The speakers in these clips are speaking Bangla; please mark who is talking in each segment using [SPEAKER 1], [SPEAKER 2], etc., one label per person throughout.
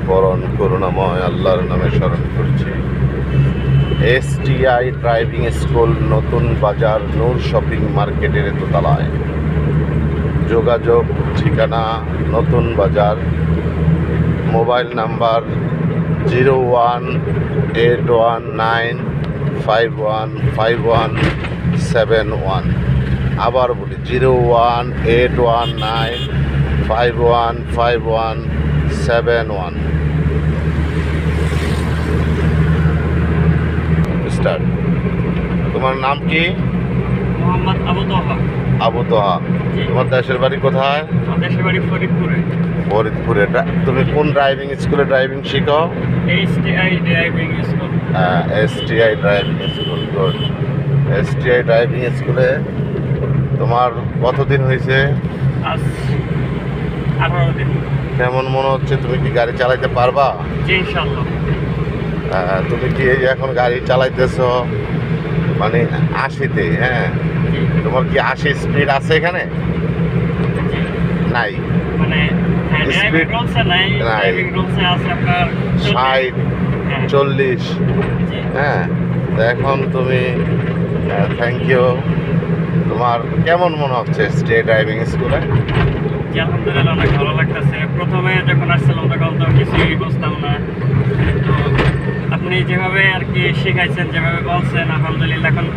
[SPEAKER 1] পরম করুণাময় আল্লাহর নামে স্মরণ করছি। STI ড্রাইভিং স্কুল, নতুন বাজার, নূর শপিং মার্কেটের দোতলায়। যোগাযোগ ঠিকানা নতুন বাজার, মোবাইল নাম্বার 018195155171। আবার বলি 018195155171। স্টার্ট। তোমার নাম কি?
[SPEAKER 2] মোহাম্মদ আবু তোহা।
[SPEAKER 1] আবু তোহা। তোমার দেশের বাড়ি কোথায়?
[SPEAKER 2] দেশের বাড়ি ফরিদপুরে।
[SPEAKER 1] ফরিদপুরে। তুমি কোন ড্রাইভিং স্কুলে ড্রাইভিং শিখো?
[SPEAKER 2] STI driving school.
[SPEAKER 1] হ্যাঁ, STI driving school. Good. STI driving স্কুলে তোমার কতদিন হয়েছে?
[SPEAKER 2] আজ 18 দিন।
[SPEAKER 1] কেমন মনে হচ্ছে? তুমি কি গাড়ি চালাইতে পারবা?
[SPEAKER 2] জি, ইনশাআল্লাহ।
[SPEAKER 1] তুমি কি এই যে এখন গাড়ি চালাইতেছো মানে 80-তে? হ্যাঁ,
[SPEAKER 2] জি।
[SPEAKER 1] তোমার কি 80 স্পিড আছে এখানে?
[SPEAKER 2] জি।
[SPEAKER 1] নাই।
[SPEAKER 2] মানে ড্রাইভিং
[SPEAKER 1] Speed
[SPEAKER 2] রুলসে নাই,
[SPEAKER 1] নাই।
[SPEAKER 2] ড্রাইভিং রুলসে আছে আপনার
[SPEAKER 1] 60,
[SPEAKER 2] হ্যাঁ।
[SPEAKER 1] 40।
[SPEAKER 2] জি।
[SPEAKER 1] হ্যাঁ, তো এখন তুমি থ্যাংক ইউ। তোমার কেমন মনে হচ্ছে STI ড্রাইভিং স্কুলে?
[SPEAKER 2] জি, আলহামদুলিল্লাহ অনেক ভালো লাগতেছে। প্রথমে যখন আসছিলাম তখন তো কিছুই বুঝতাম না, তো আপনি যেভাবে আর কি শেখাইছেন, যেভাবে বলছেন, আলহামদুলিল্লাহ এখন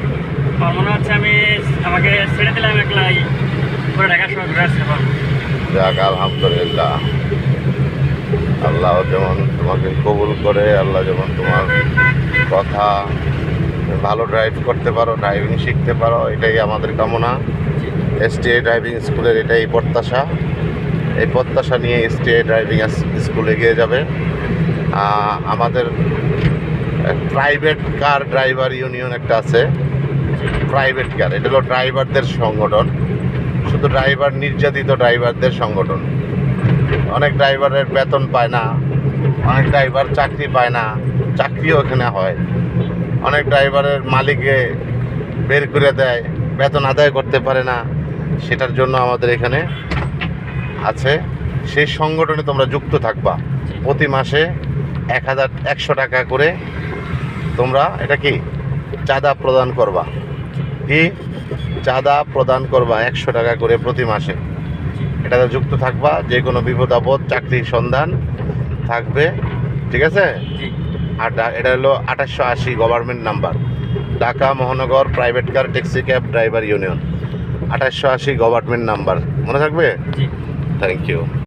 [SPEAKER 2] আমার মনে হচ্ছে আমাকে ছেড়ে দিলাম একলাই পুরো ঢাকা শহর ঘুরে আসতে পারবো।
[SPEAKER 1] যাক, আলহামদুলিল্লাহ। আল্লাহ যেমন তোমাকে কবুল করে, আল্লাহ যেমন তোমার কথা ভালো ড্রাইভ করতে পারো, ড্রাইভিং শিখতে পারো, এটাই আমাদের কামনা। STI ড্রাইভিং স্কুলের এটাই প্রত্যাশা। এই প্রত্যাশা নিয়ে STI ড্রাইভিং স্কুল এগিয়ে যাবে। আমাদের প্রাইভেট কার ড্রাইভার ইউনিয়ন একটা আছে। প্রাইভেট কার, এটা হলো ড্রাইভারদের সংগঠন, শুধু ড্রাইভার, নির্যাতিত ড্রাইভারদের সংগঠন। অনেক ড্রাইভারের বেতন পায় না, অনেক ড্রাইভার চাকরি পায় না, চাকরিও এখানে হয়। অনেক ড্রাইভারের মালিকে বের করে দেয়, বেতন আদায় করতে পারে না। সেটার জন্য আমাদের এখানে আছে। সেই সংগঠনে তোমরা যুক্ত থাকবা। প্রতি মাসে 1,100 টাকা করে তোমরা এটা কি চাঁদা প্রদান করবা। কি চাঁদা প্রদান করবা? 100 টাকা করে প্রতি মাসে। এটাতে যুক্ত থাকবা। যে কোনো বিপদ আপদ, চাকরির সন্ধান থাকবে, ঠিক আছে?
[SPEAKER 2] জি।
[SPEAKER 1] আর এটা হলো 2880 গভর্নমেন্ট নাম্বার, ঢাকা মহানগর private car taxi cab driver union. 2880 government number, মনে থাকবে?
[SPEAKER 2] জি।
[SPEAKER 1] Thank you.